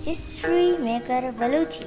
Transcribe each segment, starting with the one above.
History Maker Balochi.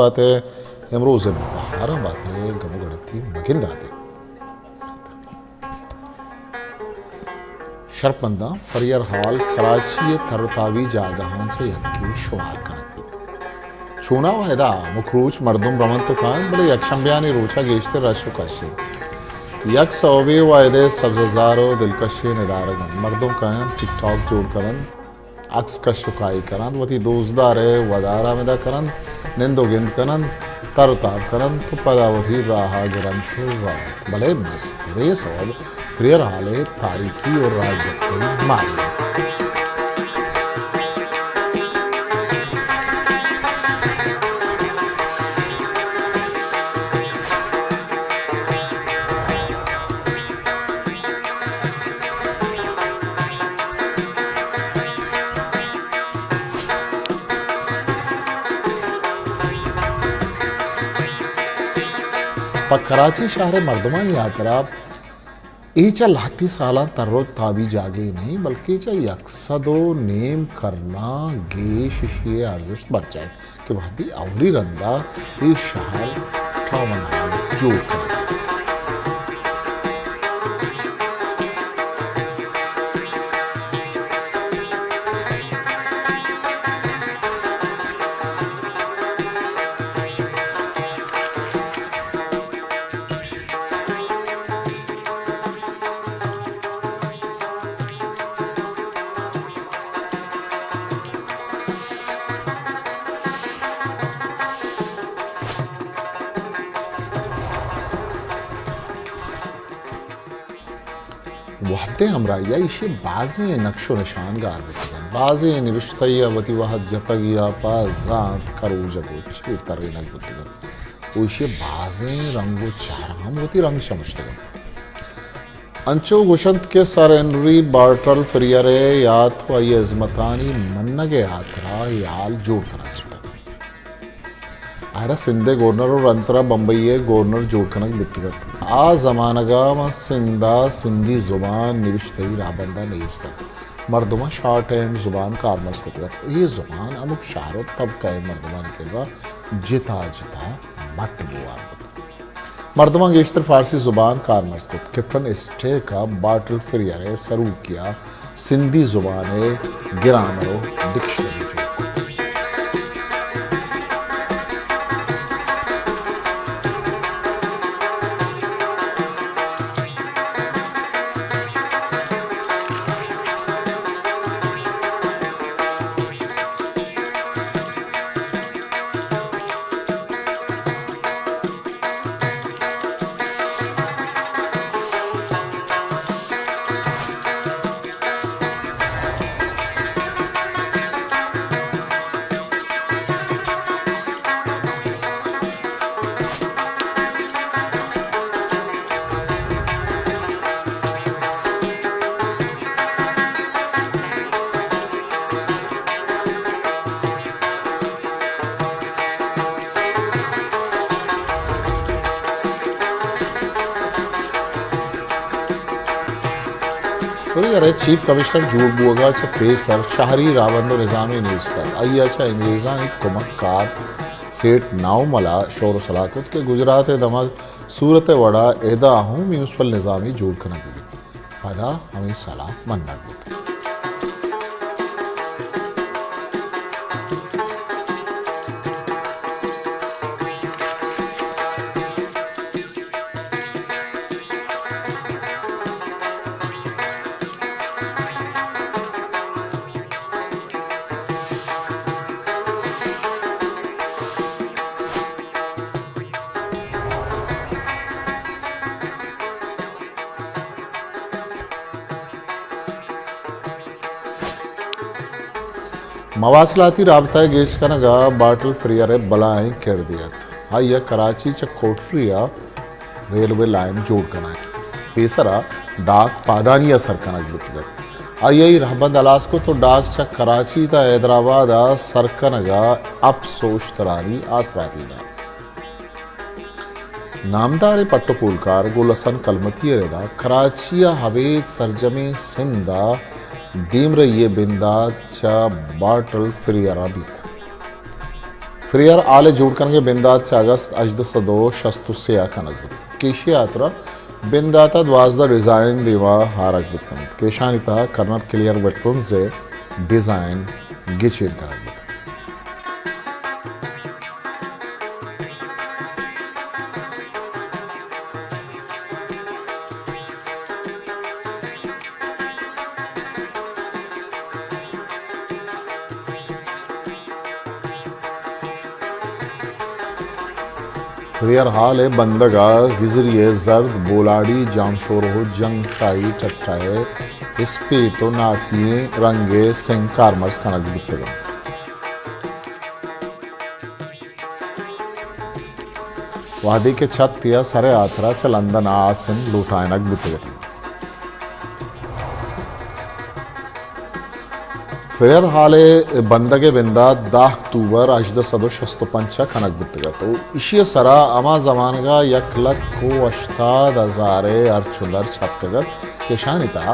बातें इमरोज़ बहार बातें गमो गड़ती मगिन दाते शर्पंदा फरियर हाल कराची थरतावी जागहान से यक्की शुमार कनक छूना वायदा मुखरूच मर्दुम रमन तो कान बड़े यक्षम्यानी रोचा गेश्ते रशु कशी यक सौवे वायदे सब्ज़ारो दिलकशी निदारगन मर्दों कायन टिकटॉक जोड़ करन अक्स का शुकाई करन वती दोजदारे वदारा मिदा करन निंदो गिंद करन तरताब करन तो पदावती राहा गिरन भले मस्त रेस और फ्रेर हाले तारीखी और राजनीति मारी कराची शहर मर्दमा यात्रा एचा लाती साला तररोज ताबी जागे नहीं बल्कि चा यकसदो नेम करना गेश ये अर्जिश बढ़ जाए कि वादी अवली रंदा ये शहर ठावना जोड़ कर वहते हमरा या इसे बाज़े नक्शो निशान गार बिकन बाज़े निविश्तया वती वह जतगिया पा जात करो जगो छे तरे नल बुतगन उसे बाज़े रंगो चाराम वती रंग समझतगन अंचो गुशंत के सरेनरी बार्टल फ्रियरे यात व ये अजमतानी मन्नगे यात्रा याल जोड़ करा आयरा सिंधे गवर्नर और अंतरा बम्बई गवर्नर जोड़ कनक बितगत आ जमानगा म सिंधा सिंधी जुबान निविश्तई राबंदा नईस्ता मर्दमा शॉर्ट एंड जुबान कारमस बितगत ये जुबान अमुक शारो तब कहे मर्दमा निकलवा जिता जिता मट बुआ मर्दमा गेश्तर फारसी जुबान कारमस को किफन इस्टे का बाटल फिरियरे सरू किया सिंधी जुबाने गिरामरो डिक्शनरी अरे चीफ कमिश्नर जूड़ बुआ पेसर शहरी रावंदो निज़ामी निस्तर अय्याचा इंग्रेज़ानी कुमक्कार सेठ नाउमला शोर सलाकत के गुजरात दमक सूरत वड़ा एदा हूँ म्यूनसिपल निज़ामी जोड़ कनक पदा हमें सलाह मन्ना मवासलाती राबता गेश कनगा बाटल फ्रियरे बलाएं कर दिया आइया कराची च कोटरिया रेलवे लाइन जोड़ कना पेसरा डाक पादानिया सरकनक बुतगत आइया रहबंद अलास को तो डाक च कराची ता हैदराबाद सरकनगा अब सोच तरानी आसरातीना नामदार पट्टपुलकार गुलसन कलमती रेदा कराचिया हवेद सरजमे सिंदा दीमर ये बिंदा चा बाटल फ्रियरा बीत फ्रियर आले जोड़ करके बिंदा चा अगस्त अजद सदो शस्तु से आखनक केशी यात्रा बिंदाता द्वाजदा डिजाइन देवा हारक बितन केशानिता कर्नर क्लियर बटन से डिजाइन गिचेर करक बितन फ्रियर हाल है बंदगा विजरिए जर्द बोलाड़ी जामशोर हो जंग शाही चट्टाए इस पे तो नासिए रंगे सिंह कारमर्स कनक बितगम वादी के छत या सरे आथरा चलंदन आसन लुटायनक बितगम फ्रेयर हाले बंदगे बिंदा 10 अक्टूबर अजद सदो शस्तो पंचा खनक बितगा तो इशी सरा अमा जमानगा 1,80,000 अर्चुलर छपकगत केशानिता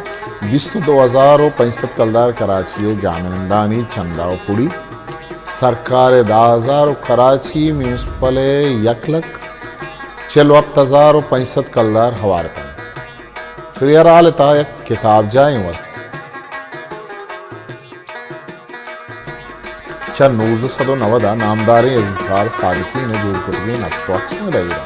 22,065 कलदार कराची जामिनदानी चंदा पुड़ी सरकार 10,000 कराची म्यूनसिपल 1,64,065 कलदार हवारतन फ्रेयर हाले ता एक किताब जाए वस्त नूज सदो नवदा नामदारे इजहार सादिकी ने जोड़ कुतबी नक्शवाक्स में दायरा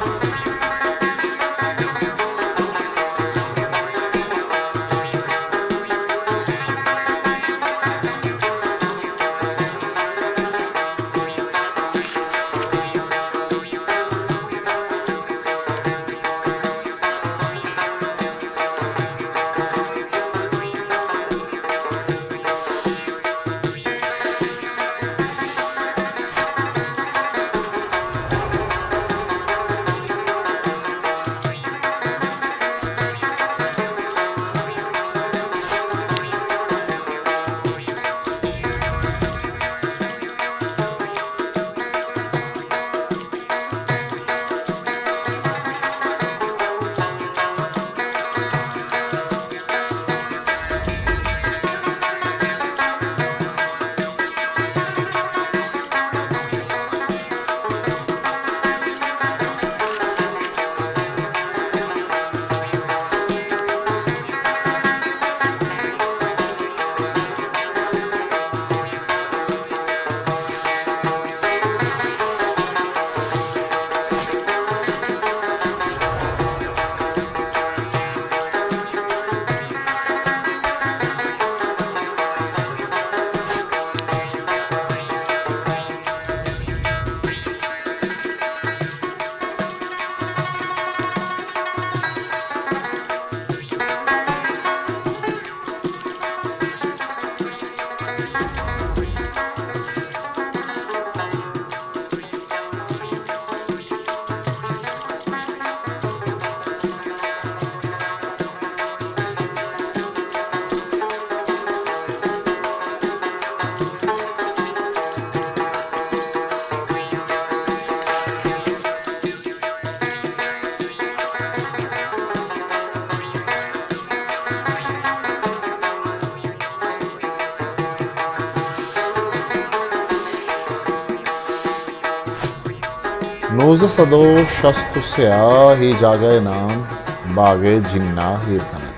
नूज सदो शस्तु स्या ही जागे नाम बागे जिन्ना हीरकन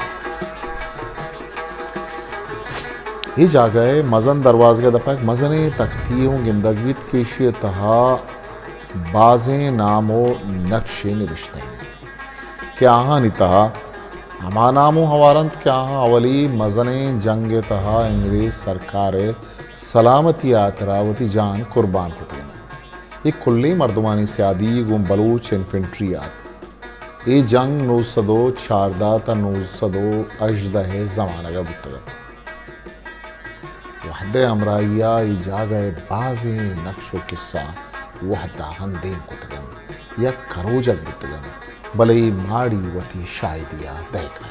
ही जागे मजन दरवाज के दफा मजने तख्तियों गिंदगवित केशी तहा बाजे नामो नक्शे निविश्ते क्या नितहा हमा नामो हवारंत क्या अवली मजने जंग तहा अंग्रेज सरकार सलामती आतरावती जान कुर्बान होती ये खुले मर्दमानी स्यादी गुम बलोच इन्फेंट्री आत ये जंग 904 ता 900 अजदह जमाना का बुतगत वहदे अमराइया इजागे बाजे नक्शो किस्सा वहदा हंदेन कुतगन या करोजक बुतगन भले माड़ी वती शायदिया दैका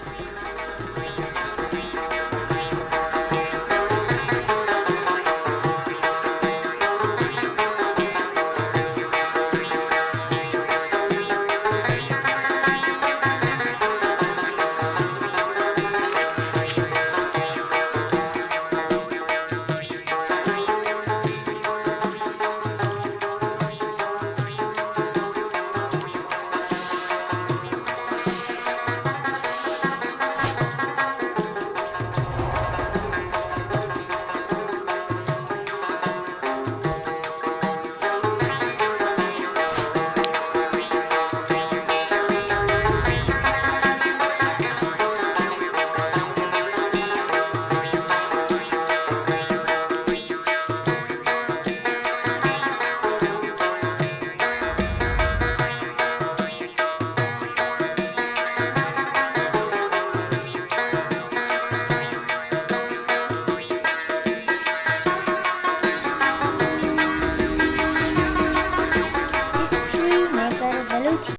Poetry Maker Balochi.